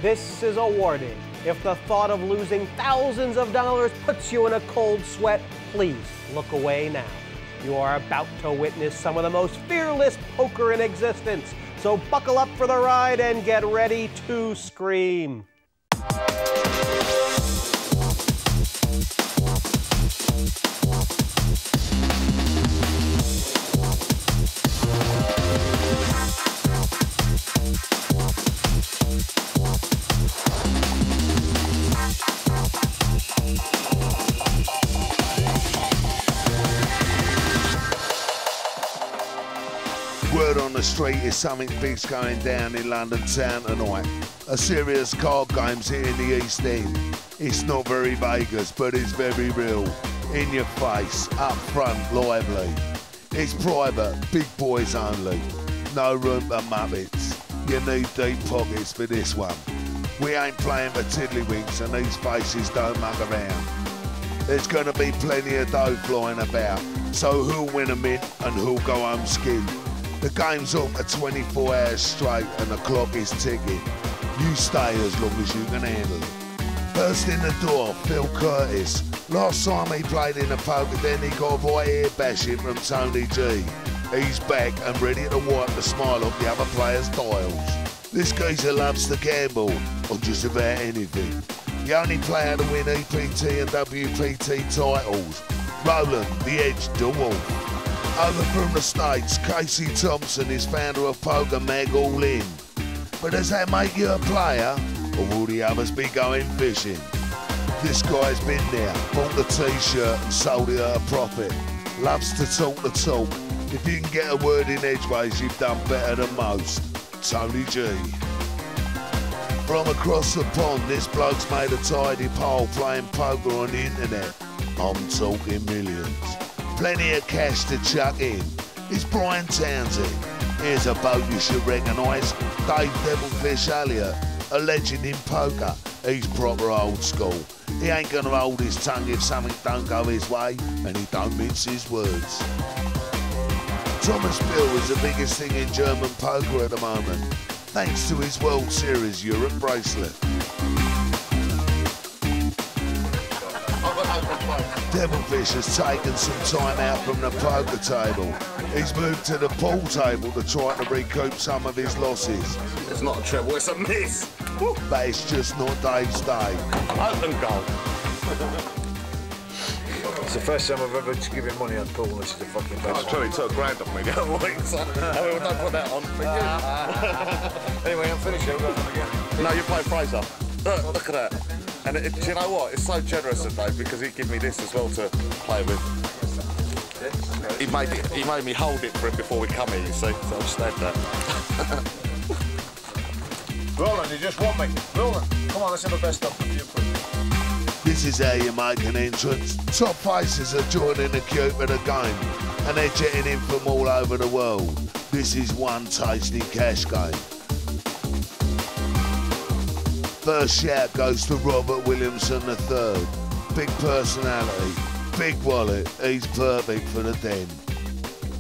This is a warning. If the thought of losing thousands of dollars puts you in a cold sweat, please look away now. You are about to witness some of the most fearless poker in existence. So buckle up for the ride and get ready to scream. Word on the street is something big's going down in London town tonight. A serious card game's hitting the East End. It's not very Vegas, but it's very real. In your face, up front, lively. It's private, big boys only. No room for muppets. You need deep pockets for this one. We ain't playing for tiddlywinks and these faces don't muck around. There's gonna be plenty of dough flying about, so who'll win a mint and who'll go home ski? The game's on for 24 hours straight and the clock is ticking. You stay as long as you can handle it. First in the door, Phil Curtis. Last time he played in the poker den, he got a right ear bashing from Tony G. He's back and ready to wipe the smile off the other players' dials. This geezer loves to gamble on just about anything. The only player to win EPT and WPT titles. Roland, the Edge, the Wolfe. Over from the States, Kasey Thompson is founder of Poker Mag All In. But does that make you a player, or will the others be going fishing? This guy's been there, bought the t-shirt and sold it at a profit. Loves to talk the talk. If you can get a word in edgeways, you've done better than most. Tony G. From across the pond, this bloke's made a tidy pile playing poker on the internet. I'm talking millions. Plenty of cash to chuck in. It's Brian Townsend. Here's a boat you should recognise. Dave Develfish Ulliott, a legend in poker. He's proper old school. He ain't gonna hold his tongue if something don't go his way, and he don't mince his words. Bihl is the biggest thing in German poker at the moment, thanks to his World Series Europe bracelet. Develfish has taken some time out from the poker table. He's moved to the pool table to try to recoup some of his losses. It's not a treble, it's a miss. But it's just not Dave's day. Open goal. It's the first time I've ever given money on pool, and this is the fucking best. Actually, he took $1,000 off me the other week, so don't put that on for you. Anyway, I'm finished. We'll go again. No, you play Frazer. Look at that. And do you know what? It's so generous of Dave because he gave me this as well to play with. He made me hold it for him before we come here, you see, so I've stabbed that. Roland, you just want me. Roland, come on, let's have a best of you, please. This is how you make an entrance. Top faces are joining the queue for the game, and they're jetting in from all over the world. This is one tasty cash game. First shout goes to Robert Williamson III. Big personality, big wallet, he's perfect for the den.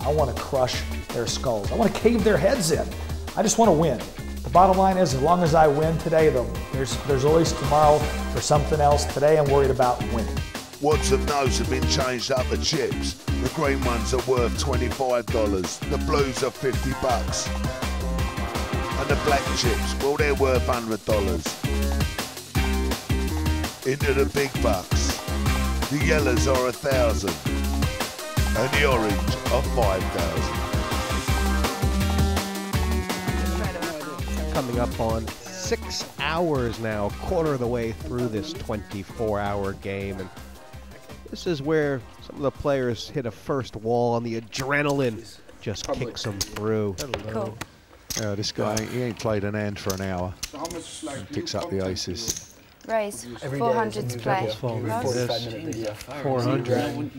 I want to crush their skulls. I want to cave their heads in. I just want to win. The bottom line is, as long as I win today, there's always tomorrow for something else. Today I'm worried about winning. Wads of notes have been changed up for chips. The green ones are worth $25. The blues are $50. And the black chips, well, they're worth $100. Into the big bucks. The yellows are $1,000. And the orange are $5,000. Coming up on 6 hours now, quarter of the way through this 24-hour game. And this is where some of the players hit a first wall and the adrenaline just kicks them through. Cool. This guy, he ain't played an hand for an hour. And picks up the aces. Raise 400 to play. 400.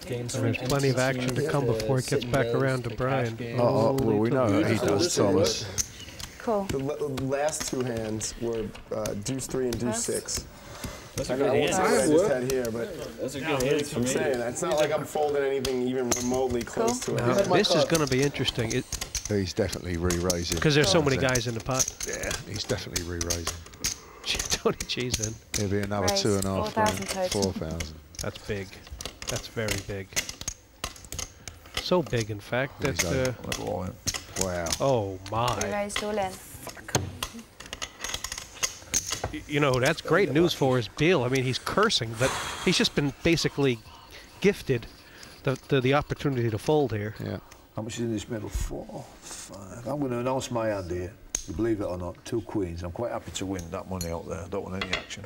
There's plenty of action to come before it gets back around to Brian. Well, we know how he does, Thomas. Cool. The last two hands were deuce 3 and deuce 6. That's I a good hand. I just had here, but that's a good hand for I'm me. saying, it's not like I'm folding anything even remotely close to it. Now, this is going to be interesting. He's definitely re-raising. Because there's so many guys in the pot. Yeah, He's definitely re-raising. Tony G's in. It'll be another Raise 2.5 4,000 grand. total. 4,000. That's big. That's very big. So big, in fact, that... Wow. oh, We my. raised all in. You know, that's great news for us, Bihl. I mean, he's cursing, but he's just been basically gifted the opportunity to fold here. Yeah. How much is in this middle? 4, 5. I'm going to announce my hand here. You believe it or not, 2 queens. I'm quite happy to win that money out there. I don't want any action.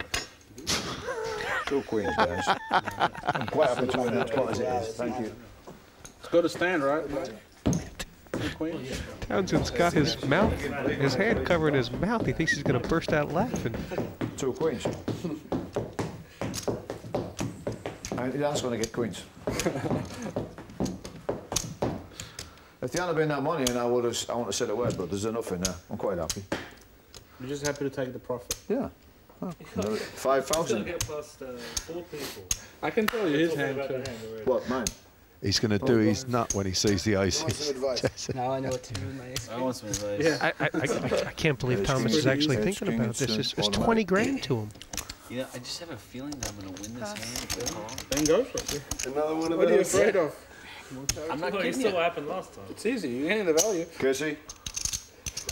2 queens, guys. I'm quite happy to win that spot as it is. Thank you. It's good to stand, right? Townsend's got his mouth, his hand covered in his mouth. He thinks he's going to burst out laughing. 2 queens. That's going to get queens. If there hadn't been that money, and I wouldn't have said a word, but there's enough in there. I'm quite happy. You're just happy to take the profit. Yeah. Oh, 5,000. Get past 4 people. I can tell you his hand too. What, mine? He's going to do his nut when he sees the aces. Now I know what to do with my ace. I want some advice. Yeah. I can't believe Thomas is actually thinking about this. It's 20 grand to him. You know, I just have a feeling that I'm going to win this hand. Then go for it. Another one of What are you those. afraid of? I'm not kidding you. What happened last time? It's easy. You're getting the value. Kasey,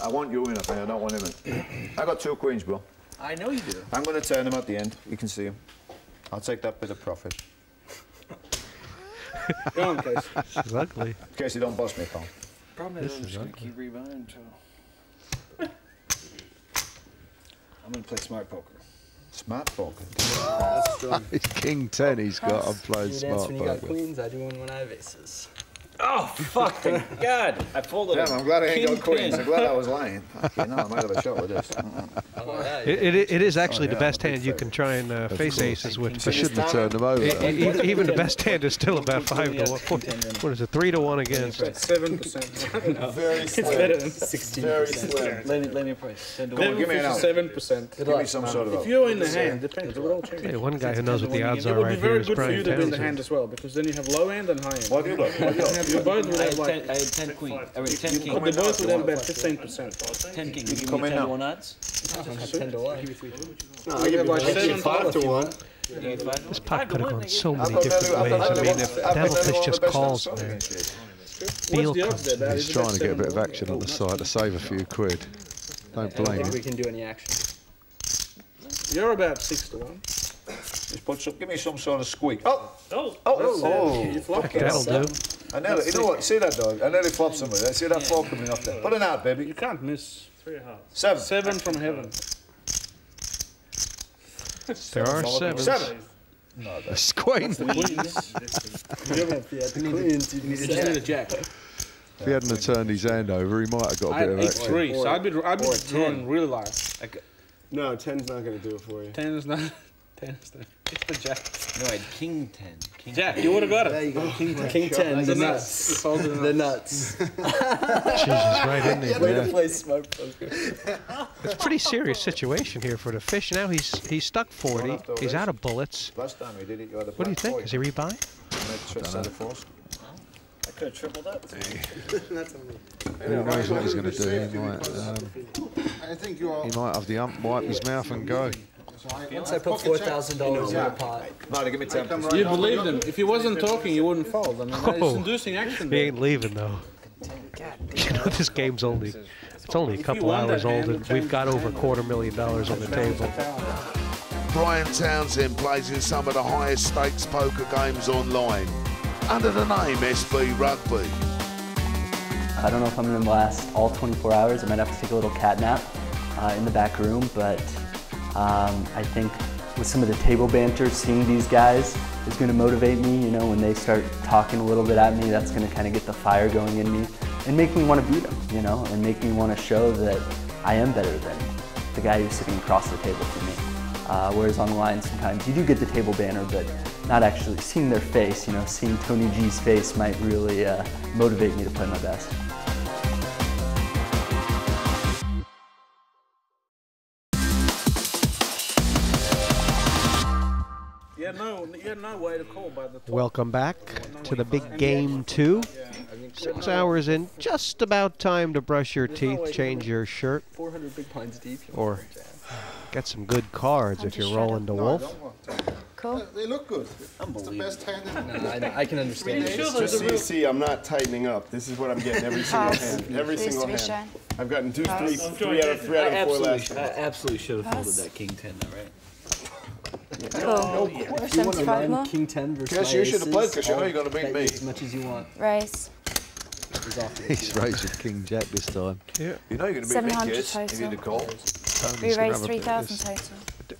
I want you in, I think. I don't want him in. I got 2 queens, bro. I know you do. I'm going to turn him at the end. You can see him. I'll take that bit of profit. Go on, Kasey. This is ugly. Kasey, don't bust me, pal. Problem is I'm just going to keep rebounding too. I'm going to play smart poker. Smart poker. It's King 10 he's got. I'm playing smart when you got poker. queens, I do one when I have aces. Oh, fucking God. I pulled it. Damn, I'm glad I ain't got queens. pin. I'm glad I was lying. Okay, no, I might have a shot with this. It is actually the yeah, best hand you can try and face aces with. I shouldn't have turned them over. Even the best hand is still about 5 to 1. What is it, 3 to 1 against? 7%. Very It's better than 16%. Very slim. Let me price. Come on, give me an out. 7%. Give me some sort of If out. you're in the hand, depends. It will all change. Hey, one guy who knows what the odds It are would be right here very is good for you Brian to be in the Townsend. hand as well, because then you have low end and high end. What do you look? What do you look? You both would I have had like 10 queen. I mean, 10 king. They both would have about 15%. 10 king. You Give come me in 10 now. to 1 odds. 10 to 1. You have like 5 to 1. This pot could have gone so many different ways. I mean, if Develfish just calls there, Bihl comes in. He's trying to get a bit of action on the side to save a few quid. Don't blame him. We can do any action. You're about 6 to 1. Just put some, give me some sort of squeak. Oh! You flop it. That'll do. I nearly, you know what? See that, dog? I nearly flopped somebody. I see that flop coming off there. Put it out, baby. You can't miss. 3 hearts. 7. 7 from heaven. There are 7s. 7. It's queen. You need a jack. If he hadn't have turned his hand over, he might have got I a had bit of action. 8-3, so I'd be drawing really low. No, 10's not going to do it for you. 10 is not. 10 is not. It's the jack. No, I had king 10. King Jack, you would have got it. There you go. King 10. King 10, The nuts. You folded The nuts. Jesus, right in there. Way to play smart poker. It's a pretty serious situation here for the fish. Now he's stuck 40. He's out of bullets. Last time we did it, you had a What do you think? Is he rebuy? I could have tripled up. Who knows what he's going to do? He might have the ump wipe his mouth and go. Once I put $4,000 in the pot. No, give me 10. You believed him. If he wasn't talking, you wouldn't fold. I mean, it's Oh. inducing action. He ain't leaving though. You know this game's only a couple hours old, and we've got over $250,000 on the table. Brian Townsend plays in some of the highest stakes poker games online under the name SB Rugby. I don't know if I'm going to last all 24 hours. I might have to take a little cat nap in the back room, but I think with some of the table banter, seeing these guys is going to motivate me. You know, when they start talking a little bit at me, that's going to kind of get the fire going in me and make me want to beat them, you know, and make me want to show that I am better than the guy who's sitting across the table from me. Whereas online, sometimes you do get the table banter, but not actually seeing their face. You know, seeing Tony G's face might really motivate me to play my best. You had no way to call by the top. Welcome back to the big game 2. 6 hours in, just about time to brush your teeth, change your shirt, 400 big blinds deep. or get some good cards if you're rolling to Wolfe. Cool. They look good. It's the best hand in I can understand. Just so you see, I'm not tightening up. This is what I'm getting every single hand. Every single hand. I've gotten 2, 3, 3 out of 4 last. I absolutely should have folded that king 10 though, right? Cool. If you want to run king 10 versus Yes, you should have played because you know you're going to beat me. as much as you want. Raise. He's raised with King Jack this time. Yeah. You know you're going to beat me, 700 kids. total. You need to call. We raised 3,000 total.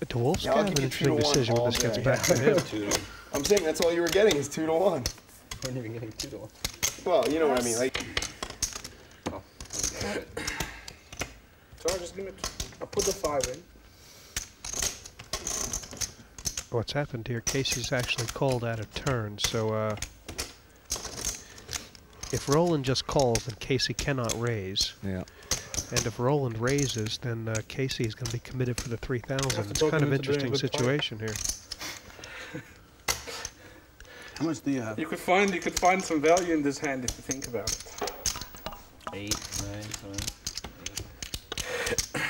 To Wolfe's kind of an interesting decision when this gets back to him. I'm saying that's all you were getting is 2 to 1. I wasn't even getting 2 to 1. Well, you know what I mean. Like. So just give me. I'll put the 5 in. What's happened here, Kasey's actually called out of turn, so if Roland just calls, then Kasey cannot raise. Yeah. And if Roland raises, then Kasey is going to be committed for the 3,000. It's kind of an interesting situation here. How much do you have? You could find some value in this hand if you think about it. 8, 9, 10.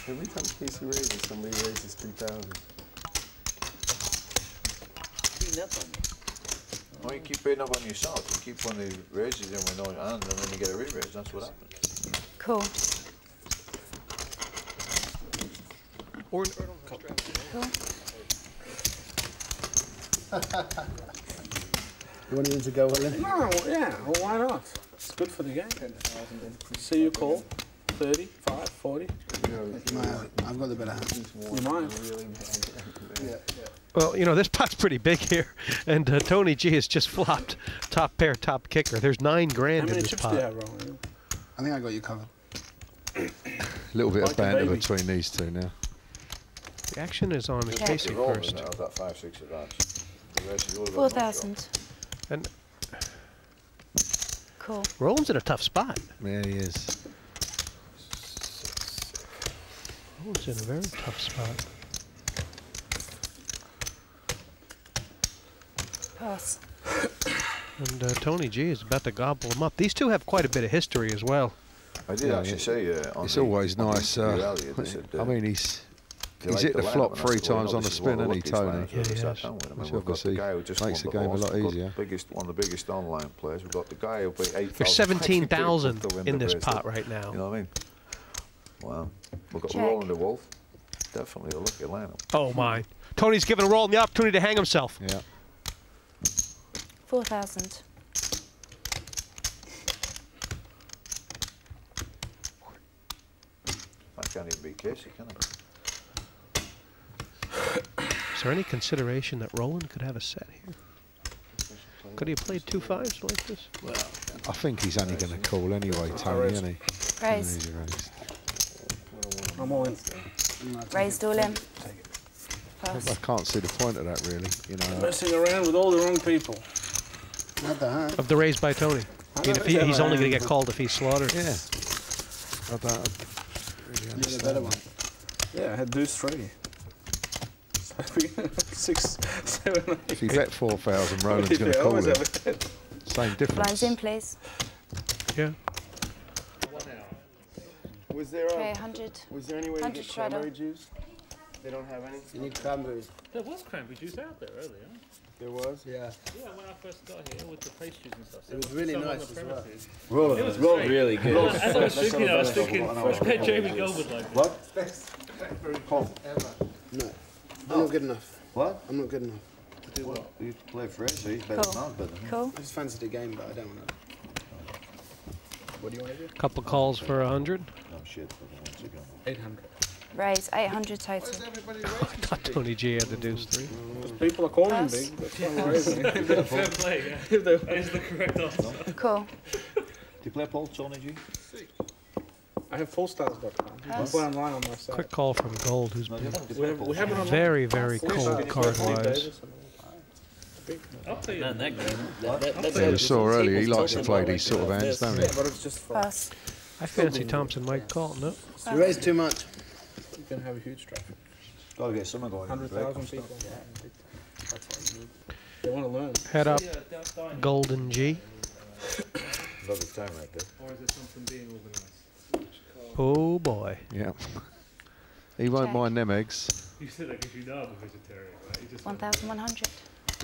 Every time Kasey raises, somebody raises 3,000. Beating up on me. Well, you keep beating up on yourself. You keep one of the raises in with no hand, and then you get a re-raise. That's what happens. Cool. Or Cool. You want to go, William? No, yeah, well, why not? It's good for the game. See you call. 30, 5, 40. I've got the better hand. You might. well, you know, this pot's pretty big here, and Tony G has just flopped top pair, top kicker. There's 9 grand in this chips pot. do you have, Roland? I think I got you covered. A little bit Like of a banter baby. between these two now. The action is on Kasey first. I've got 5, 6 of that. The rest is all about 4,000. And Cool. Roland's in a tough spot. Yeah, he is. Roland's in a very tough spot. Pass. And Tony G is about to gobble him up. These two have quite a bit of history as well. I did actually say It's always nice. I mean, he's hit the flop 3 times on the spin, hasn't he, Tony? Yeah, he has. Which obviously makes the game a lot easier. One of the biggest online players. We've got the guy who played 8,000. There's 17,000 in this pot right now. You know what I mean? Wow. We've got Check. Roland and Wolfe. Definitely a lucky lineup. Oh my. Tony's giving Roland the opportunity to hang himself. Yeah. 4,000. I can't even beat Kasey, can I? Is there any consideration that Roland could have a set here? Could he have played 2 5s like this? Well, I think he's only going to call anyway, Tony, isn't he? Raise. I'm all in. Raised all in. I can't see the point of that, really. You know. Messing around with all the wrong people. Not the hand. Of the raise by Tony. I mean, if he's only going to get called if he's slaughtered. Yeah. I don't really You're the understand better that. one. Yeah, I had deuce 3. 6, 7, 8. If you bet 4,000, Roland's going to call it. Same difference. Blinds in, please. Yeah. Was there Okay, 100. Was there any way to 100 get shredder. cranberry juice? They don't have any. You need cranberries. There was cranberry juice out there earlier. There was. Yeah. Yeah, when I first got here with the pastries and stuff. It was really nice as well. Roland, It was Roland, great. really good. Well, as I was drinking, I was thinking, I Jamie Goldwood like this. What? Best cranberry ever. No. I'm not good enough. What? I'm not good enough. Do what? You play Frazer, he's better Cool. than us, better. Cool. I just fancied the game, but I don't want to. What do you want to do? Couple calls for 100. No shit. 800. Raise 800 total. I thought Tony G had the deuce 3. People are calling Pass. big. That's not raising. Fair play, yeah. That is the correct answer. Cool. Do you play Paul, Tony G? I have fullstyles.com. You can play online on my site. Quick call from Gold, who's No, been you don't. We have it online. very, very cold card-wise. I'll tell you. Not in that game. Yeah, we saw earlier, he likes to play these sort of hands, don't he? Yeah, but it's just fun. Pass. I fancy Thompson might call. No. You raised too much. You can have a huge traffic. Gotta get someone going. 100,000 people. They want to learn. Head up, Golden G. Another time right there. Or is it something being organised? Oh boy. Yeah. He won't mind them eggs. You said that because you know I'm a vegetarian, right? You just 1,100.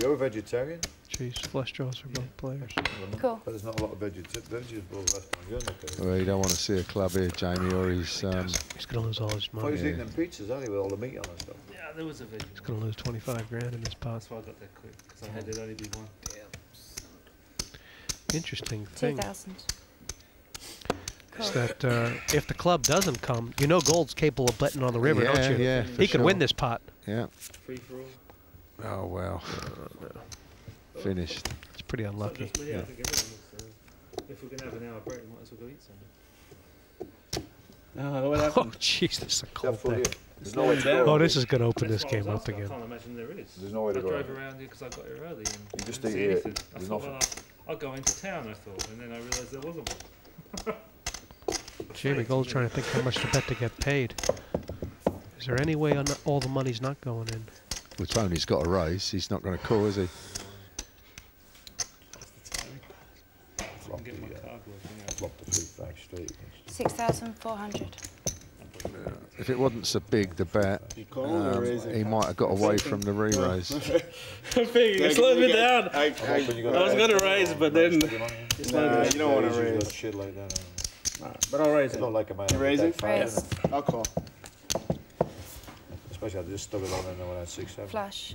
You're a vegetarian? Jeez, flush draws for both players. Cool. But there's not a lot of vegetables left on your neck. Well, you don't want to see a club here, Jamie, or he's He's going to lose all his Oh, money. he's eating them pizzas, aren't he, with all the meat on and stuff? Yeah, there was a vegetarian. He's going to lose 25 grand in this pot. That's why I got that quick, because I had it only be one. Interesting thing 2,000. is that if the club doesn't come, you know Gold's capable of betting on the river, Yeah, don't you? yeah, He for could win sure. this pot. Yeah. Free for all. Oh, well. Finished. It's pretty unlucky. Just me, I think everyone looks, if we're going to have an hour break, we might as well go eat something. What Oh, happened? jeez, this is a cold day. There's no way to Oh, go. this is going to open That's this what I game was up asking. again. I can't imagine there is. There's no way to I go. drove around here because I got here early and You just didn't stay see here. anything. I There's thought, nothing. well, I'll go into town, I thought, and then I realised there wasn't one. Jamie Gold's trying to think how much to bet to get paid. Is there any way on all the money's not going in? Well, Tony's got a raise. He's not going to call, is he? Flop the 3-5 straight. 6,400. If it wasn't so big, the bet, he might have got away from the re-raise. You slowed me down. I was going to raise, but then you don't want to raise. Shit like that. But I'll raise it. Not like a man. You raise it? Raise. I'll call. Especially I just stuck it on and then when I had 6-7. Flush.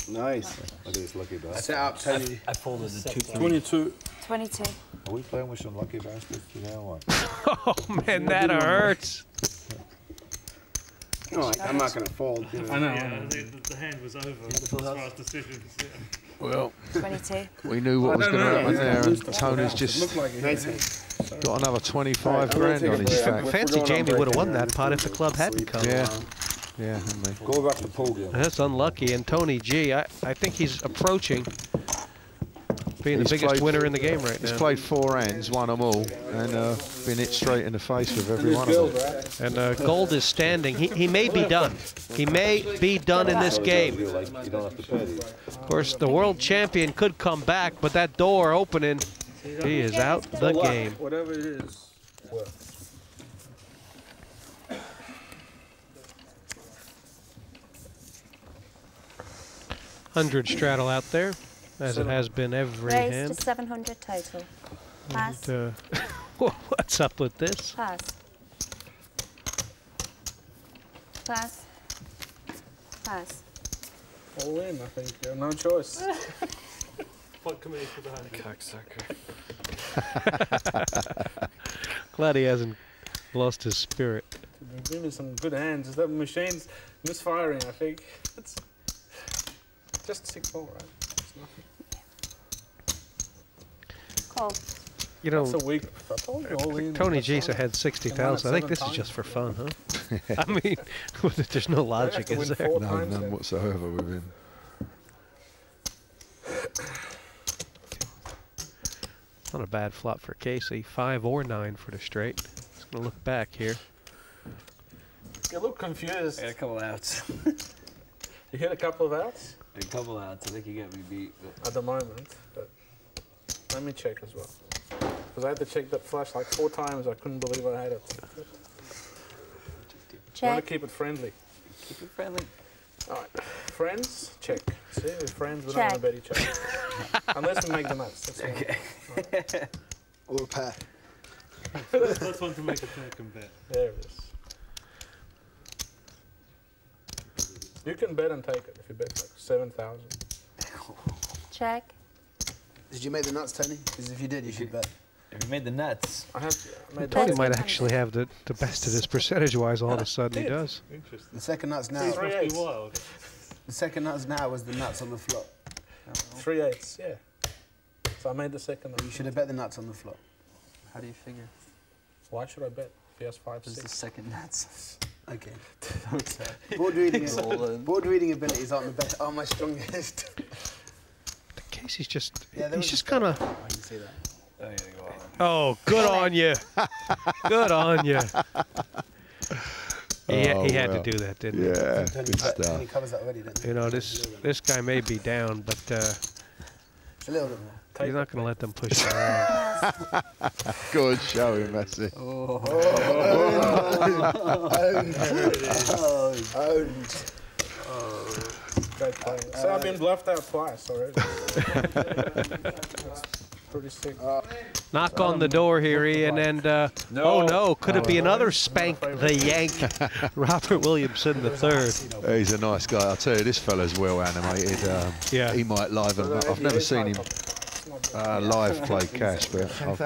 Nice. Look at this lucky bastard. Set up, Tony. I folded the 2-3. 22. 22. Are we playing with some lucky bastards today or what? Oh man, that hurts. No, I'm not going to fold. You know. I know. Yeah, the hand was over as far as decisions. Yeah. Well, 22. we knew what was going to happen there, and Tony's just got another 25 grand on his stack. Fancy Jamie would have won that pot if the club hadn't come. Yeah. Yeah, hadn't they? Go back to the pool game. That's unlucky. And Tony G, I think he's approaching being the biggest winner in the game right now. He's played 4 hands, won them all, and been hit straight in the face with every one of them. And Gold is standing. He may be done. He may be done in this game. Of course, the world champion could come back, but that door opening, he is out the game. Whatever it is. 100 straddle out there, as it has been every Raise hand. to 700 total. Pass. And, what's up with this? Pass. Pass. Pass. All in, I think. You have no choice. What committee for the hand? Cocksucker. Glad he hasn't lost his spirit. Give me some good hands. Is that machine's misfiring, I think. It's just 6-4, right? It's nothing. Call. You know, That's a weak. I told you, all in. Tony Gisa had 60,000. I think this is just for fun, huh? I mean, there's no logic, is there? No, none whatsoever with him. Not a bad flop for Kasey. 5 or 9 for the straight. Just gonna look back here. You look confused. I got a couple outs. You hit a couple of outs? A couple outs. I think you got me beat. At the moment, but let me check as well. Because I had to check that flush like 4 times. I couldn't believe I had it. You want to keep it friendly. Keep it friendly. All right. Friends, check. See, we're friends, we don't Check. want to bet each other. Unless we make the nuts. That's Okay. Or a pair. First one to make a second bet. There it is. You can bet and take it if you bet like 7,000. Check. Did you make the nuts, Tony? Because if you did, you should bet. If you made the nuts. I have. I made Tony the might actually have the best of this percentage-wise all of a sudden he does. Interesting. The second nuts now. Three eights. Wild. The second nuts now was the nuts on the flop. 3/8, yeah. So I made the second. You should have bet the nuts on the flop. How do you figure? Why should I bet? If he has 5, This is the 6. second nuts. Okay. Board reading abilities aren't the best. Aren't my strongest. Kasey's just, Yeah, there he's was just a kind of, I can see that. Oh, yeah, go on. oh, good on you. Good on you. He had to do that, didn't he? Yeah, good stuff. He covers that already, doesn't he? You know, this guy may be down, but It's a little bit more. you're not going to let them push you around. Go and show him, Messi. Great play. So I've been bluffed out twice already. Pretty sick. Knock on the door here, Ian, and oh no, could it be another spank the yank, Robert Williamson III? He's a nice guy. I'll tell you, this fella's well animated. Yeah. He might liven him up. I've never seen him live play cash, but I've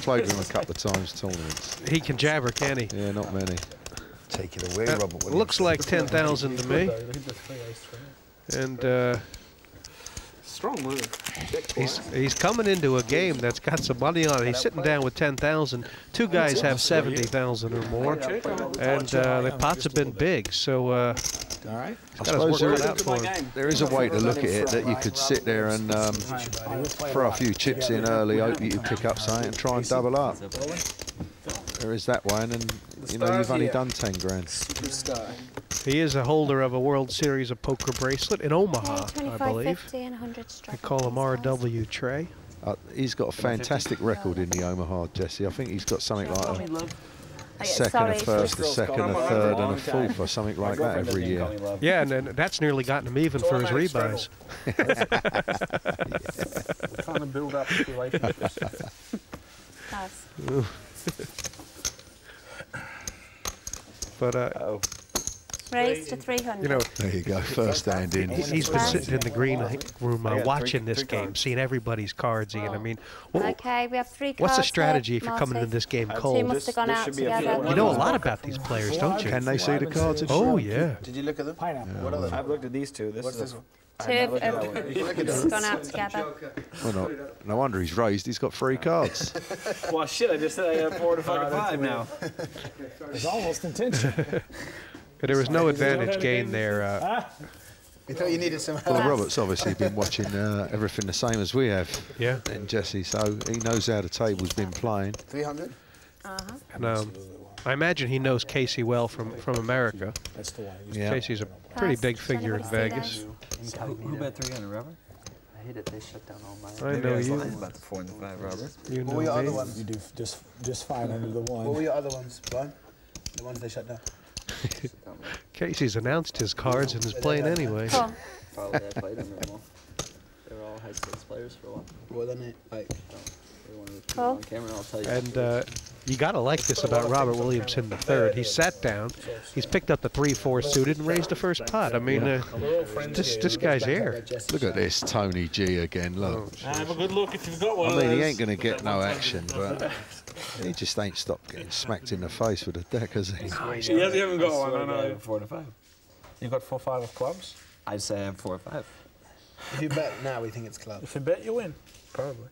played with him a couple of times tournaments. He can jabber, can he? Yeah, not many. Take it away, Robert Williamson. Looks like 10,000 to me. And strong move. he's coming into a game that's got some money on it. He's sitting down with 10,000. Two guys have 70,000 or more, and the pots have been big. So I suppose there is a way to look at it that you could sit there and throw a few chips in early, hope you pick up something, and try and double up. There is that one, and you know you've only done 10 grand. he is a holder of a World Series of Poker bracelet in Omaha, I believe. 50 and 100 strike. They call him RW Trey. He's got a fantastic record in the Omaha, Jesse. I think he's got something like a second, a first, a second, a third, and a fourth, or something like that every year. Yeah, and then that's nearly gotten him even for his rebuys. We're trying to build up relationships. But raise to 300. You know, there you go, first hand in. He's been sitting in the green room watching this game, seeing everybody's cards. Ian, I mean, okay, we have 3 cards. what's the strategy if you're coming into this game cold? 2 must have gone out together. You know a lot about these players, don't you? Can they see the cards? Oh yeah. Did you look at them? Pineapple. What are they? I've looked at these two. What's this one? 2 have gone out together. Well, no wonder he's raised. He's got 3 cards. Well, shit, I just said I have 4 to fucking 5 now. It's almost intention. There was no advantage gained there. You thought you needed some help. Well, Robert's obviously been watching everything the same as we have. Yeah. And Jesse, so he knows how the table's been playing. 300? And I imagine he knows Kasey well from America. That's the one. Yeah. Kasey's a pretty big figure in Vegas. Who bet 300, Robert? I hate it. They shut down all my. I know you. About the 4 and the 5, Robert. You What know were your other me. ones? You do just 500 to 1. What were your other ones, Brian? The ones they shut down? Casey's announced his cards and is playing anyway. Cool. Probably I played them all. They were all high stakes players for a while. Well, then it, like... They wanted to Cool. on camera, I'll tell you. And you got to like this about Robert Williamson III. He sat down, he's picked up the 3-4 suited and raised the first pot. I mean, this guy's air. Look at this, Tony G again. Look. Have a good look if you've got one. I mean, he ain't going to get no action, but he just ain't stopped getting smacked in the face with a deck, has he? You haven't got one, I know. 4 to 5. You got 4, 5 of clubs? I'd say I have 4 or 5. If you bet now, we think it's clubs. If you bet, you win. Probably.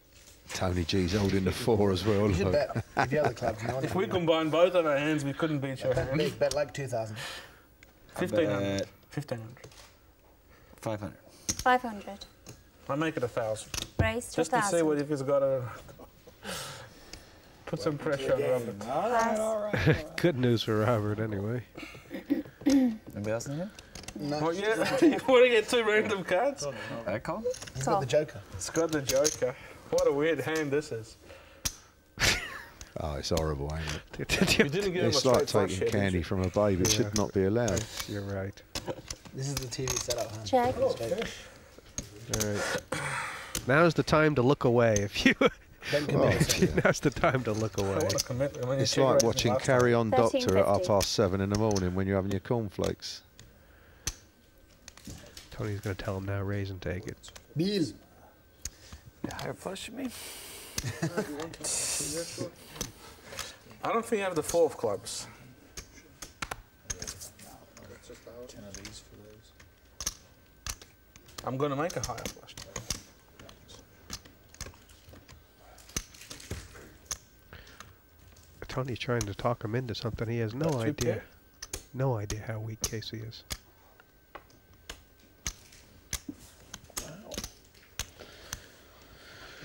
Tony G's holding the 4 as well. You should Look. bet if you have the clubs. No one If we combine both of our hands, we couldn't beat you. bet like 2,000. 1,500. 1,500. 500. 500. I make it 1,000. Raise to Just to see 1,000. what if he's got to put some pressure on Robert. All right. Good news for Robert, anyway. Anybody else in here? No. Oh yeah, you want to get 2 random cards? I call? He's got the Joker. It's got the Joker. What a weird hand this is. Oh, it's horrible, ain't You didn't give him It's a like straight flush taking yet, did candy you? from a baby. It should not be allowed. You're right. This is the TV setup hand. Check. All right. Now's the time to look away. If you, now's the time to look away. It's like watching Carry On Doctor at 13.50. 7:30 in the morning when you're having your cornflakes. Tony's going to tell him now, raise and take it. Bihl. Higher flush, you mean? I don't think you have the 4 of clubs. I'm going to make a higher flush. Tony's trying to talk him into something. He has no That's idea. okay. No idea how weak Kasey is.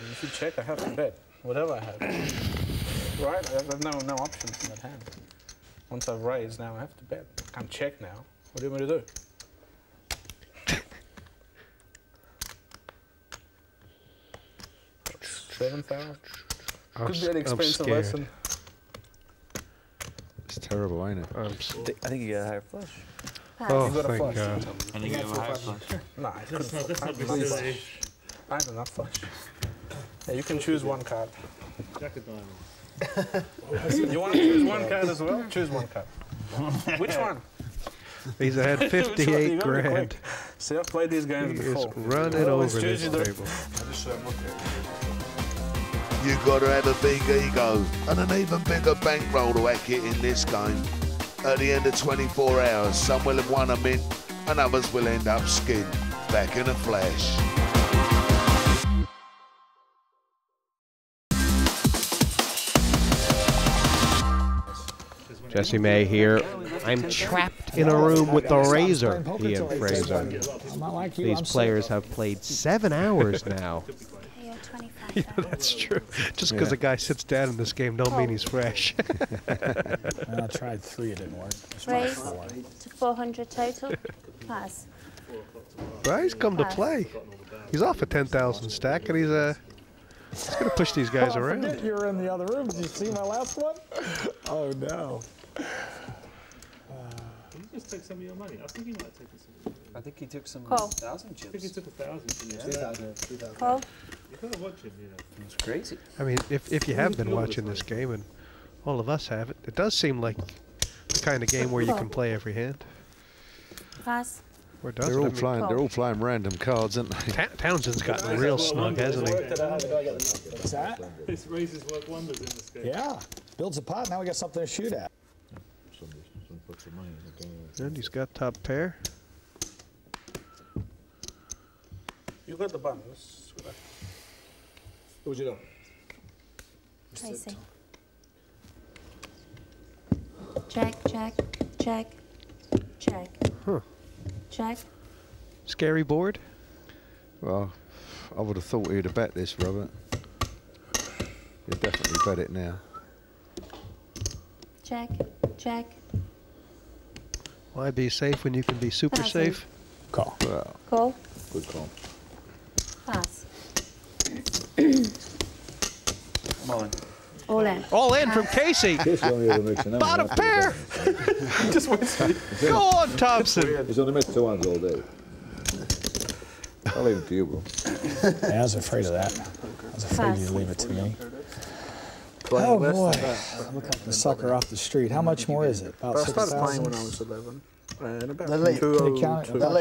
You should check. I have to bet. Whatever I have. Right? I have no options in that hand. Once I've raised, now I have to bet. I can't check now. What do you want me to do? $7,000. Could be an expensive lesson. It's terrible, ain't it? I think you got a higher flush. Oh, you got a thank flush. God. I think you have a higher flush. No, I couldn't. That's not I have enough flush. Yeah, you can choose one card. Jack of diamonds. You want to choose one card as well? Choose one card. Which one? He's had 58 grand. See, I've played these games before. Running over this table. You gotta have a big ego and an even bigger bankroll to hack it in this game. At the end of 24 hours, some will have won a mint and others will end up skinned. Back in a flash. Jesse May here. I'm trapped in a room with the Razor, he and Frazer. These players have played 7 hours now. You know, that's true. Just because a guy sits down in this game don't mean he's fresh. I tried 3, it didn't work. Raise to 400 total. Pass. Well, he's come to play. He's off a 10,000 stack, and he's going to push these guys around. I forget you were in the other room. Did you see my last one? Oh, no. You just take some of your money. I think he might have taken some. I think he took some Call. 1,000 chips. I think he took 1,000. Yeah. 2,000. Call. You gotta watch him, you know. It's crazy. I mean, if you have been watching this game, and all of us have, it does seem like the kind of game where you can play every hand. Pass. Or They're all playing. They're all playing random cards, aren't they? Townsend's gotten real snug, hasn't he? What's that? This raises work wonders in this game. Yeah. Builds a pot. Now we got something to shoot at. And he's got top pair. You got the buttons. What would you do? Kasey. Check, check, check, check. Huh. Check. Scary board? Well, I would have thought he'd have bet this, Robert. He'd definitely bet it now. Check, check. Why be safe when you can be super safe? Call. Well, Call. Good call. Pass. All in. All in. All in from Kasey. Bottom pair. Just wait. Go on, Thompson. He's only missed 2 hands all day. I'll leave it to you, bro. Yeah, I was afraid of that. I was afraid you'd leave it to me. Oh boy, the sucker off the street. How much more is it? About I started 6,000? playing when I was 11. And about They'll let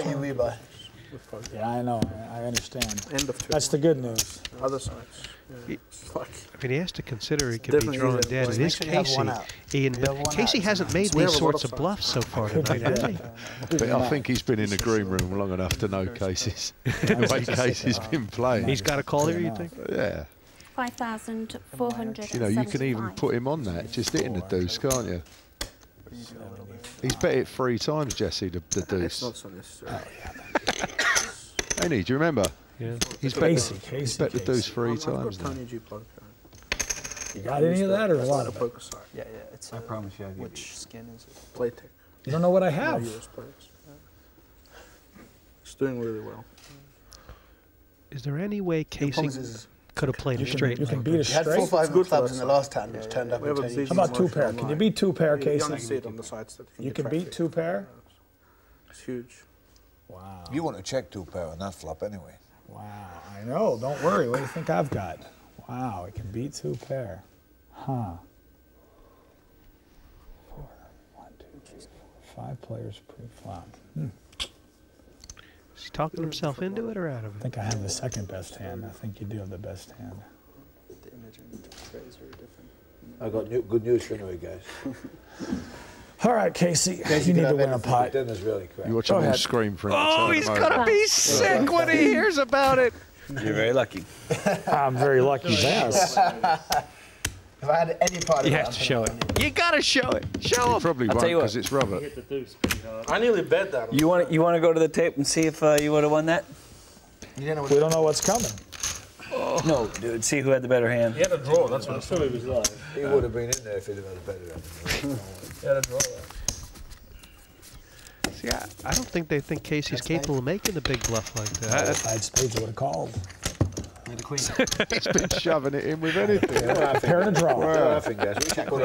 you rebuy. Yeah, I know. I understand. End of That's the good news. Other sides. Yeah. I mean, he has to consider he could be drawn dead. It is Kasey. Ian, but Kasey hasn't made these sorts of bluffs so far tonight, has he? But I think he's been in the green room long enough to know Kasey's the way Kasey's been playing. He's got a call here, you think? Yeah. 5,400. You know, you can even put him on that, just hitting the deuce, can't you? He's bet it 3 times, Jesse, the deuce. It's not so necessary. Ain't he? Do you remember? Yeah. He's bet Kasey, the deuce 3 times. Tony G plug. You got any of that or a lot of it? Poker side. Yeah, yeah. It's, I promise you. which skin is it? Playtech. You don't know what I have. US players. It's doing really well. Is there any way Kasey could have played it straight? You can beat a You had straight. 4 5 clubs in the last hand, which turned up in 10 each. How about 2 pair? Can you beat 2 pair, You only Kasey? see it on the sides that You can beat 2 pair? It's huge. Wow. You want to check 2 pair on that flop anyway. Wow. I know. Don't worry. What do you think I've got? Wow. It can beat 2 pair. Huh. 4, 1, 2, 3, 5 players pre-flop. Is he talking himself into it or out of I it? think I have the second best hand. I think you do have the best hand. The image and Frazer are different. I got good news for you guys. All right, Kasey. You need to win a pot. Dinner's really crap. You watch him scream for it. Oh, he's going to be sick when he hears about it. You're very lucky. I'm very lucky. Yes. If I had any part of You have to show it. You got to show it. Show him. Probably won't because it's Robert. Hit the deuce pretty hard. I nearly bet that. You want to go to the tape and see if you would have won that? You don't know We don't know what's coming. Oh, No, dude, see who had the better hand. He had a draw, that's what he was like. He would have been in there if he'd have had a better hand. He had a draw there. See, I don't think they think Kasey's capable of making a big bluff like that. If I had spades, I would have called. The queen. He's been shoving it in with anything. Pair and a draw. Well, I think, guys,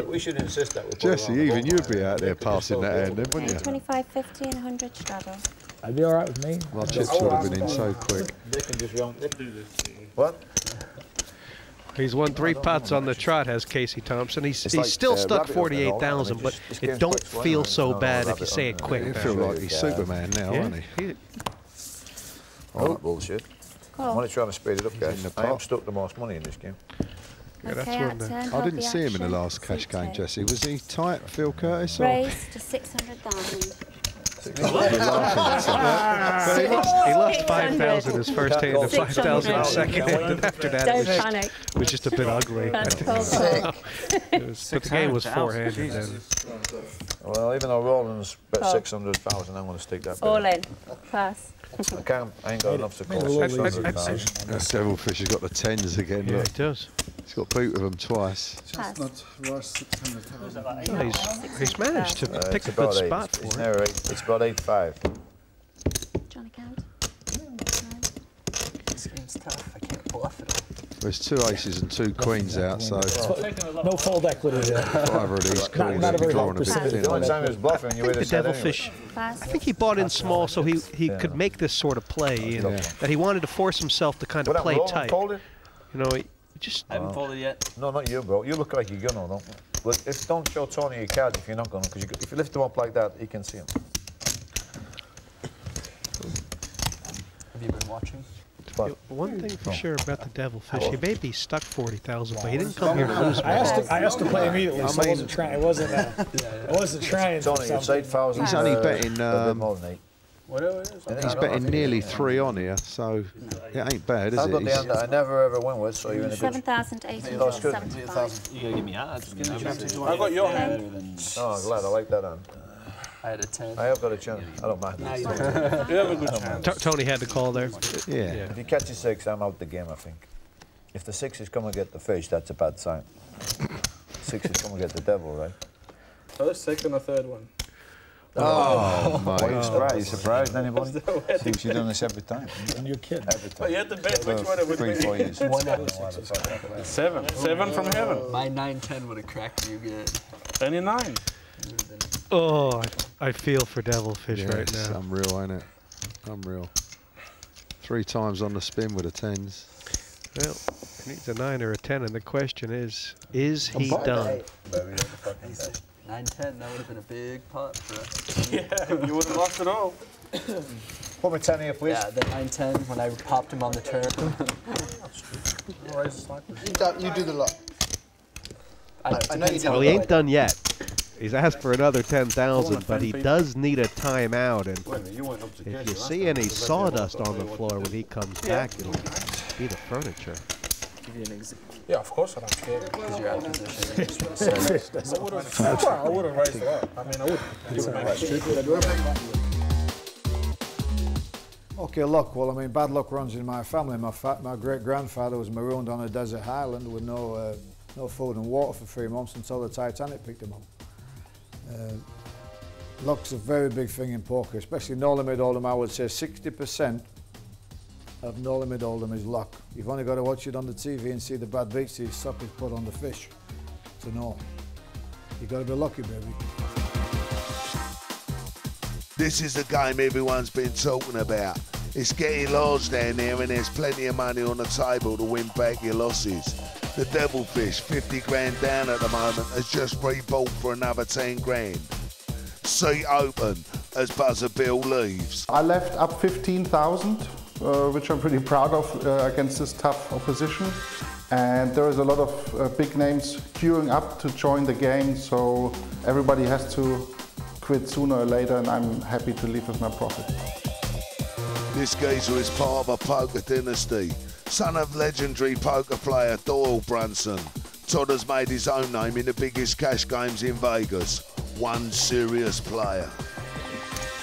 we should insist that. Jesse, even you'd be out there passing that hand, then, wouldn't you? 25, 50, and 100 straddle. I'd be all right with me. My chips would have been in so quick. They can just run. What? He's won 3 putts on the trot, has Kasey Thompson. He's like, still stuck rabbit 48,000, but it don't feel so bad if you say it quick. You feel like he's Superman now, aren't he? Oh, bullshit. Cool. I'm only trying to speed it up, guys. I am stuck the most money in this game. Yeah, that's Okay, one there. I didn't see him in the last cash game, Jesse. Was he tight, Phil Curtis? Or? Raise to 600,000. He lost 5,000 his first hand and 5,000 his second hand, and after that Don't panic. it was just a bit ugly. That's But the game was 4-handed then. Well, even though Roland's bet 600,000, I'm going to stick that. All in. Pass. I ain't got enough to call 600,000. That Develfish has got the 10s again. Yeah, Look. he does. He's got beat with them twice. Just not worth 600,000. No, he's managed to pick a good spot for it. It's about 8-5. Johnny count. This game's tough. I can't bluff it all. There's 2 aces and 2 queens out, so No fold equity there. either of these calls not a very drawing a bit percentage. thin. The only time he was bluffing, you would The have said Develfish, Pass. I think he bought in small so he could make this sort of play, and that he wanted to force himself to kind of play tight. You know, he just... I haven't folded yet. No, not you, bro. You look like you're gonna, don't you? But don't show Tony your cards if you're not gonna, because if you lift them up like that, he can see them. Have you been watching? One thing for sure about the Develfish, he may be stuck 40,000, but he didn't come here to lose. I asked to play immediately, so I wasn't trying. I wasn't trying. Tony, it's 8,000. He's only betting. More than 8. Whatever it is. He's betting nearly 3 on here, so it ain't bad, is I've got it? the hand that I never ever win with, so you're in a good. 7,875. You gotta give me odds. I got your hand. Oh, glad I like that hand. I had a 10. I have got a chance. I don't mind. You have a good chance. Tony had the call there. Yeah. If you catch a 6, I'm out the game, I think. If the 6 is coming to get the fish, that's a bad sign. 6 is coming to get the devil, right? First, second, or third one. Oh, my. Are you surprised? Are you surprised, anybody? Thinks you've done this every time. And you're kidding. Every time. But you had to bet which one it would 3-4 years. be. 7. 7 from heaven. My 9-10 would have cracked you good. 29. Oh, I feel for Develfish right Yes, now. unreal, ain't it? Unreal. 3 times on the spin with the 10s. Well, he needs a 9 or a 10, and the question is he done? 9-10, that would have been a big pot for us. Yeah, you would have lost it all. Put me 10 here, please. Yeah, the 9-10 when I popped him on the turn. You do the lot. I know you do. Well, he ain't done yet. He's asked for another 10,000, but he does need a timeout. And if you see any sawdust on the floor when he comes back, it'll be the furniture. Give you an example. Yeah, of course I don't care. Because you're out of position. I would have raised it up. I mean, I would. Okay, luck. Well, I mean, bad luck runs in my family. My great-grandfather was marooned on a desert island with no food and water for 3 months until the Titanic picked him up. Luck's a very big thing in poker, especially no limit hold'em. I would say 60% of no limit hold'em is luck. You've only got to watch it on the TV and see the bad beats these suckers put on the fish to know. You got to be lucky, baby. This is the game everyone's been talking about. It's getting large down there and there's plenty of money on the table to win back your losses. The Develfish, 50 grand down at the moment, has just rebought for another 10 grand. Seat open as buzzer Bihl leaves. I left up 15,000, which I'm pretty proud of against this tough opposition. And there is a lot of big names queuing up to join the game, so everybody has to quit sooner or later, and I'm happy to leave with my profit. This geezer is part of a poker dynasty, son of legendary poker player Brunson. Todd has made his own name in the biggest cash games in Vegas. One serious player.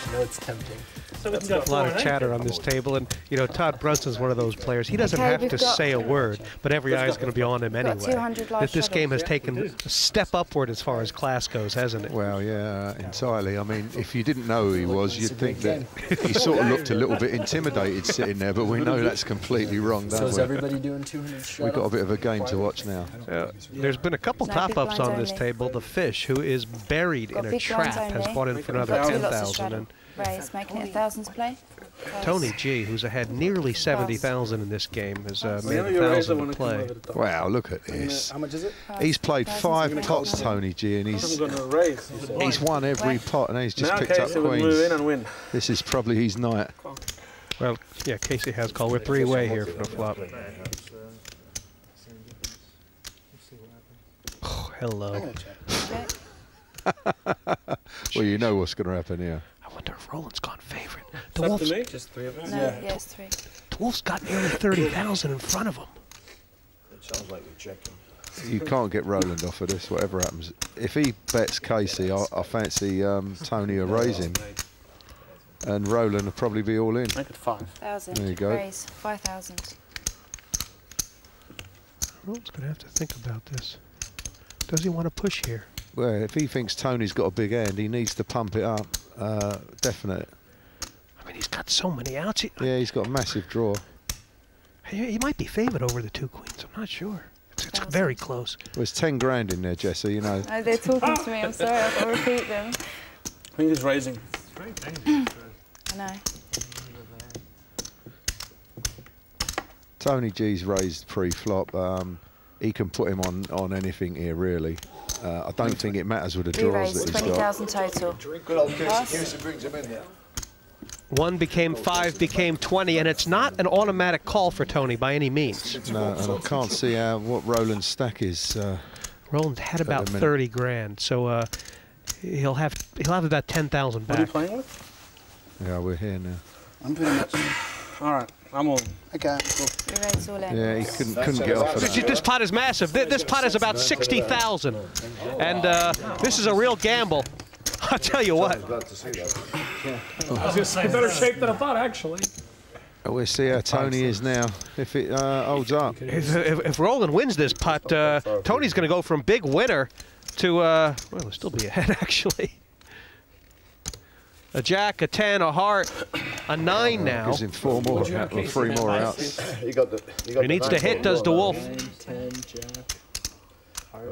I know it's tempting. That's a lot of chatter on this table, and you know Todd Brunson's one of those players. He doesn't have to say a word, but every eye is going to be on him anyway. This game has taken a step upward as far as class goes, hasn't it? Well, yeah, entirely. I mean, if you didn't know who he was, you'd think that he sort of looked a little bit intimidated sitting there, but we know that's completely wrong, don't we? So is everybody doing 200 shut We've got a bit of a game to watch now. There's been a couple top-ups on this table. The Fish, who is buried in a trap, has bought in for another 10,000. And Raise, making it 1,000 to play. Tony G, who's had nearly 70,000 in this game, has made 1,000 to play. Wow, look at this. How much is it? He's played 5 pots, Tony G, and he's won every pot, and he's just picked up queens. Move in and win. This is probably his night. Well, yeah, Kasey has called. We're 3-way here for the flop. Oh, hello. Well, you know what's going to happen here. I wonder if Roland's gone favorite. The Wolf's just 3 of us. No, yes, 3. The Wolf's got nearly 30,000 in front of him. It sounds like we're checking. You can't get Roland off of this, whatever happens. If he bets Kasey, I fancy Tony will raise him. And Roland will probably be all in. Make it 5,000. There you go. Raise 5,000. Roland's going to have to think about this. Does he want to push here? Well, if he thinks Tony's got a big hand, he needs to pump it up. Definite. I mean, he's got so many outs. Yeah, he's got a massive draw. He might be favored over the 2 queens. I'm not sure. It's very close. Well, it's 10 grand in there, Jesse, you know. Oh, they're talking to me. I'm sorry. I'll repeat them. I think he's raising. I know. Tony G's raised pre-flop. He can put him on anything here, really. I don't think it matters with the draws that he's got. 20,000 total. Good old Kasey brings him in there. 1 became 5, became 20, and it's not an automatic call for Tony by any means. No, and I can't see what Roland's stack is. Roland had about 30 grand, so he'll have about 10,000 back. What are you playing with? Yeah, we're here now. I'm pretty much. All right, I'm on. Okay, cool. Yeah, he couldn't get off of that. This pot is massive. This pot is about 60,000, and this is a real gamble. I'll tell you what. I was going to say, better shape than I thought, actually. We'll see how Tony is now, if it holds up. If Roland wins this putt, Tony's going to go from big winner to, well, he'll still be ahead, actually. A jack, a 10, a heart, a 9 now. Gives him 4 more, or 3 more outs. He needs to hit, does the Wolf.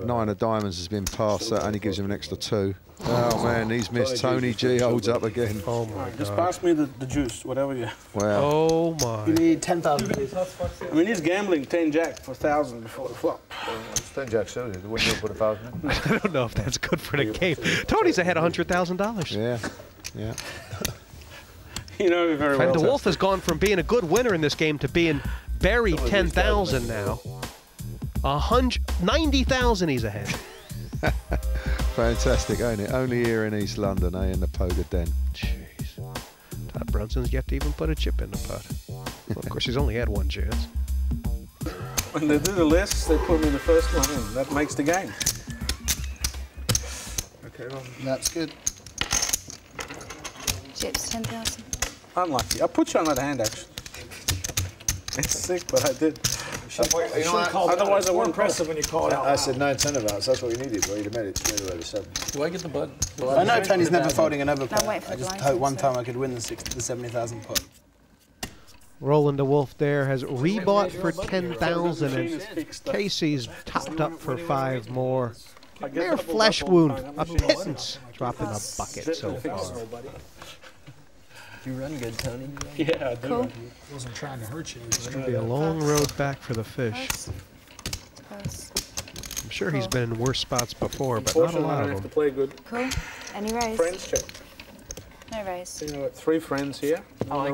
9 of diamonds has been passed, that only gives him an extra 2. Oh man, he's missed. Tony G holds up again. Oh my God. Just pass me the juice, whatever you. Wow. Oh my. You need 10,000. I mean, he's gambling 10 jack for 1,000 before the flop. It's 10 jack still. Wouldn't you put 1,000 in? I don't know if that's good for the game. Tony's ahead $100,000. Yeah. Yeah. You know very well. And the Wolf has gone from being a good winner in this game to being buried 10,000 now. 90,000 he's ahead. Fantastic, ain't it? Only here in East London, in the poker den. Jeez. Todd Brunson's yet to even put a chip in the pot. Well, of course, he's only had 1 chance. When they do the lists, they put me in the first one in. That makes the game. Okay, well. That's good. Chips, 10,000. Unlucky. I put you on that hand, actually. It's sick, but I did. You know what? Otherwise, I wasn't impressive when you called out. I said 9, 10 of outs. That's what we needed. Well, you'd have made it straight away to 7. Do I get the bud? I know Tony's never folding another pot. wait for I the just blind hope to one say. time I could win the 70,000 pot. Roland the Wolf there has rebought for 10,000, and Kasey's topped up for 5 more. Mere flesh wound, a pittance, dropping a bucket so far. You run good, Tony. Yeah, I do. Cool. Wasn't trying to hurt you. It's going to be a long road back for the Fish. I'm sure he's been in worse spots before, but not a lot of have to them. play good. Cool. Any raise? Friends check. No raise. You know, 3 friends here. Not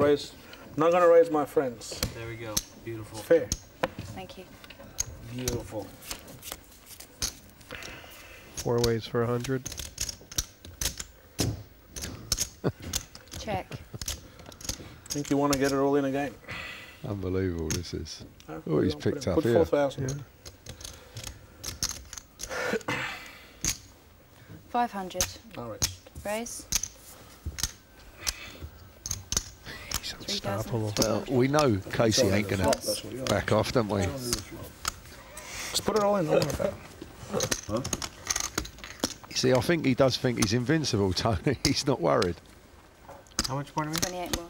gonna raise my friends. There we go. Beautiful. Fair. Thank you. Beautiful. 4 ways for 100. Check. Think you want to get it all in again? Unbelievable, this is. Oh, he's picked up put here. 4,000. 500. All right. Raise. 3,000. Well, we know Kasey ain't going to back off, don't we? Just put it all in. Huh? You see, I think he does think he's invincible, Tony. He's not worried. How much more do we? 28 more.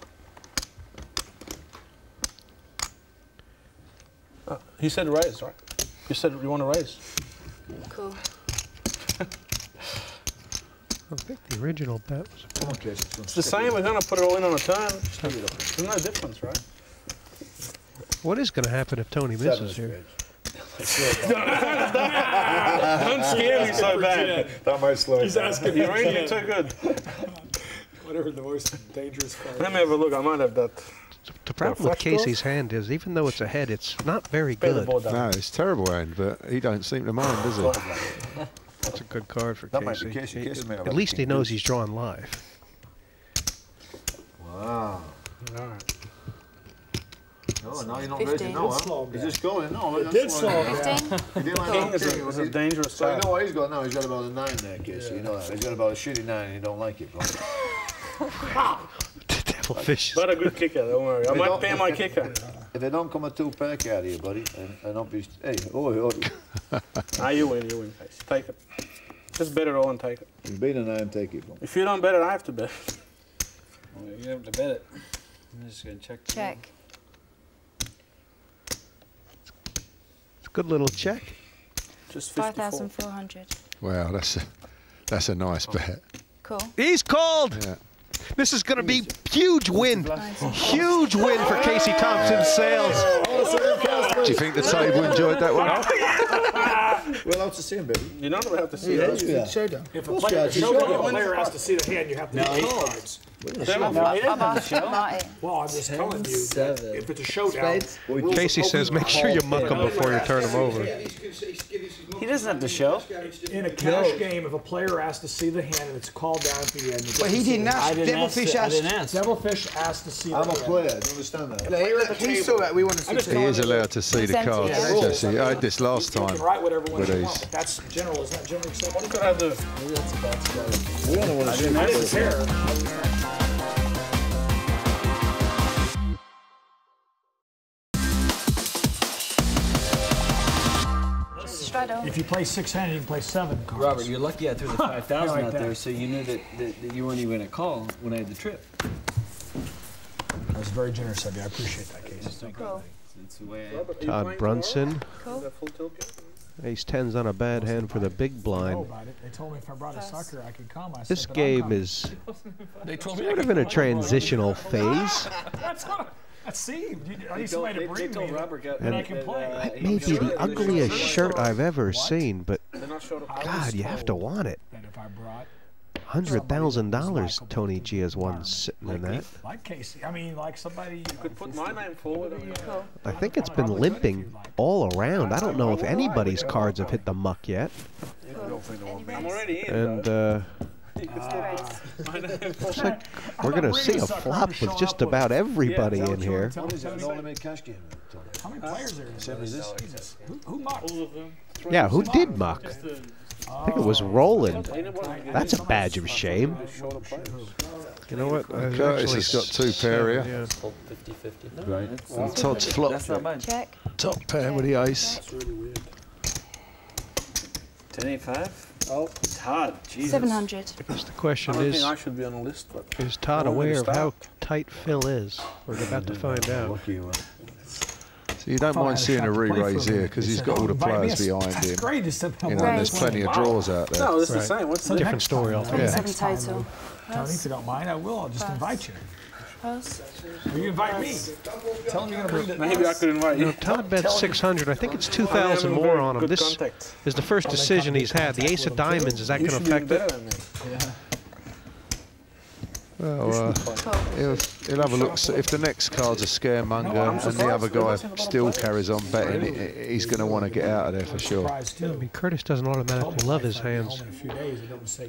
He said raise, right? You said you want to raise. Cool. I think the original bet was. It's the same. We're gonna put it all in on a turn. There's no difference, right? What is going to happen if Tony misses here? Don't scare me so bad. That might slow. He's asking. You're really too good. Whatever the most dangerous card. Let me have a look. I might have that. The problem with Kasey's hand is, even though it's ahead, it's not very good. No, it's terrible hand, but he don't seem to mind, does he? That's a good card for That might be Kasey. Kasey may have At least he knows he's drawing live. Wow. All right. Oh, now you're not 15. ready now, huh? He's just going. No, It did slow down. 15. He didn't like King that is king. a dangerous So you card. know what he's got now? He's got about a 9 there, Kasey. You know that. He's got about a shitty 9 and you don't like it, bro. Develfish. But a good kicker, don't worry. I might pay my kicker. If they don't come a 2-pack out of here, buddy, and don't be... Hey, oi. You win, Kasey. Take it. Just bet it all and take it. You beat a 9, take it, bro. If you don't bet it, I have to bet. Well, you have to bet it. I'm just gonna check. Check. It's a good little check. Just 54. 5,400. Wow, that's a nice bet. Cool. He's called! Yeah. This is going to be huge win. Huge win for Kasey Thompson's sales. Do you think the table enjoyed that one? We're allowed to see him, baby. You're not allowed to see Yeah, it. that's showdown. If a player has to see the hand, you have to do cards. Marty. Well, I'm just telling you that if it's a showdown, Kasey says make sure you muck them before you turn them over. He doesn't have to show. in a cash game, if a player has to see the hand and it's called down at the end. But he didn't ask. Develfish asked. Develfish asked to see the hand. I'm a player, I don't understand that. He saw that. We want to see. He is allowed to see the cards, Jesse. I had this last You time can write whatever one with you these. want. That's general. Is that generally accepted? What could I do? We don't want to see I didn't care. If you play 6-handed, you can play 7 cards. Robert, you're lucky I threw the 5,000 like out that. there, so you knew that you weren't even going to call when I had the trip. That was very generous of you. I appreciate that, Kasey. Cool. That's the way Todd Brunson. Cool. Ace 10's on a bad hand for the big I know blind. about it. They told me if I brought a sucker, I could call myself. This but game I'm is sort of in a transitional phase. Let's see. I need somebody to bring me and I can play. That may be the ugliest shirt I've ever seen, but God, you have to want it. And if I brought $100,000 Tony G has won sitting in that. like Kasey, I mean, like somebody. You could put my name forward. I think it's been limping all around. I don't know if anybody's cards have hit the muck yet. I'm already in. And looks like we're going to see a flop with just about everybody in here. What is it? An all-limit cash game? How many players are there? Same as this? Who mucked? Yeah, who did muck? I think it was Roland. That's a badge of shame. You know what? Curtis has got 2 pair here. Yeah. 50-50. Right. And Todd's flop. That's not mine. Check. Top pair with the ace. 10-8-5? Oh, Todd, Jesus. 700. Because the question I don't is, think I should be on the list, but is Todd aware of how tight Phil is? We're about to find out. So you don't mind seeing a re-raise here because he's got all the players behind him. Great. You know, there's plenty of draws out there. no, it's the same. What's the Different story altogether. Yeah. 7 total. Tony, if you don't mind, I will. I'll just invite you. Pass. Or you invite me. Tell him you're going to bring it. Maybe I could invite You you. know, Todd bet 600. I think it's 2,000 more on him. This is the first decision he's had. The ace of diamonds, is that going to affect it? Well, he'll have a look. So if the next card's a scaremonger and the other guy still carries on betting, he's going to want to get out of there for sure. I mean, Curtis doesn't automatically love his hands,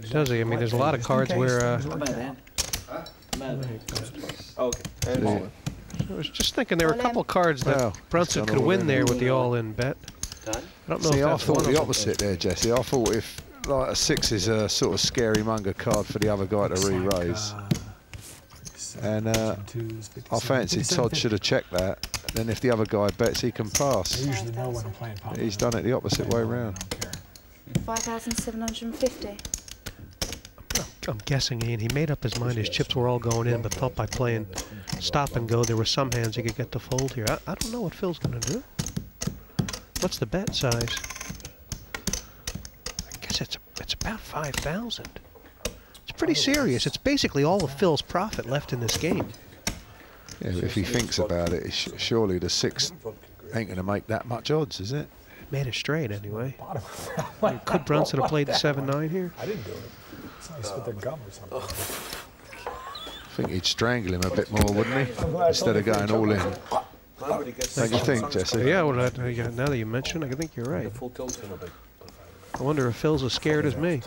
does he? I mean, there's a lot of cards where... Okay. I was just thinking there were a couple cards that Brunson could win there with the all-in bet. I don't know See, if I that's thought one of the them. opposite there, Jesse. I thought if like a 6 is a sort of scary monger card for the other guy to re-raise. And I fancied Todd should have checked that. Then if the other guy bets, he can pass. I usually know when I'm playing poker. He's done it the opposite way around. 5,750. I'm guessing, Ian, he made up his mind his chips were all going in, but thought by playing stop and go, there were some hands he could get to fold here. I don't know what Phil's going to do. What's the bet size? I guess it's about 5,000. It's pretty serious. It's basically all of Phil's profit left in this game. Yeah, if he thinks about it, surely the 6 ain't going to make that much odds, is it? Made it straight anyway. Could Brunson have played the 7-9 here? I didn't do it. It's nice with the gum or something. I think he'd strangle him a bit more, wouldn't he? Instead of going all in. Don't you think, Jesse? Yeah, well, now that you mention it, I think you're right. I wonder if Phil's as scared as me.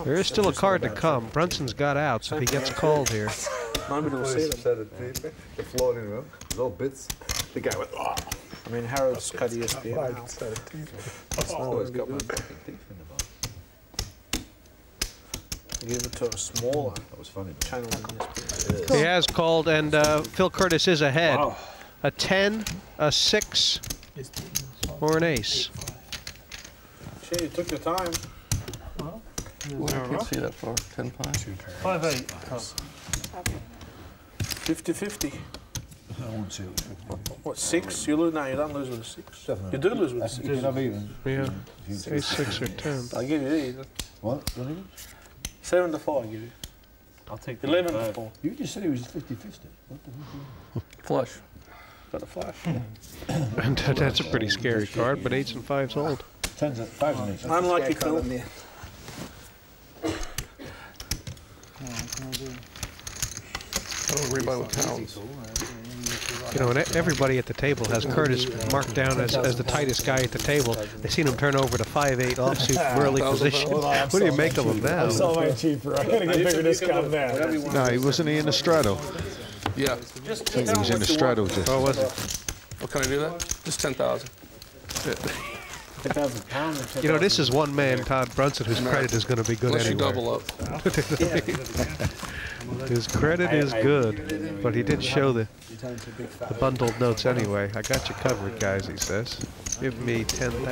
There is still a card to come. Brunson's got outs if he gets called here. The floor in room, little bits. The guy went, oh. I mean, Harold's cut ESPN now. Always got my teeth in the bottom. Give it to a smaller. That was funny. Channel He has called, and Phil Curtis is ahead. Wow. A 10, a 6, or an ace. Shit, you took your time. Well, I can't see that far. 10-5. 5-8. 50-50. I won't see it. What, 6? You lose now. You don't lose with a 6. Definitely. You do lose with a 6. You can have even. Yeah. Ace 6 or 10. I'll give you these. What? 7-4. I give you. I'll take 11-4. You just said it was 50-50. Flush. Got a flush. And that's a pretty scary card, but 8s and 5s hold. 10s and 5s and 8s. Unlucky, Phil. Oh, rebuy with pounds. You know, and everybody at the table has Curtis marked down as the tightest guy at the table. They've seen him turn over to 5-8 offsuit early position. What do you make of him now? I'm so much cheaper. I gotta get bigger discount now. No, he wasn't he in the straddle? Yeah. I think he was in the straddle just. Oh, was it? Oh, can I do that? Just 10,000. £10,000. You know, this is one man, Todd Brunson, whose credit is going to be good Unless anyway. you double up. His credit is good, but he did show the bundled notes anyway. I got you covered, guys, he says. Give me 10,000.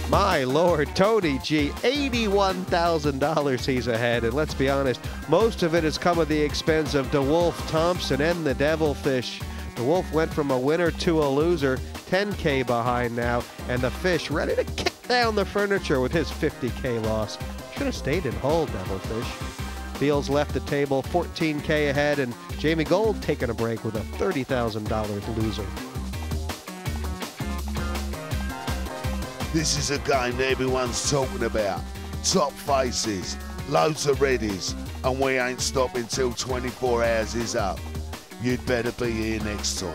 My Lord, Tony G, $81,000 he's ahead, and let's be honest, most of it has come at the expense of Wolfe, Thompson, and the Develfish. The Wolfe went from a winner to a loser, 10K behind now, and the Fish ready to kick down the furniture with his 50K loss. Should have stayed in hold, Develfish. Bihls left the table 14K ahead, and Jamie Gold taking a break with a $30,000 loser. This is a game everyone's talking about. Top faces, loads of readies, and we ain't stopping till 24 hours is up. You'd better be here next time.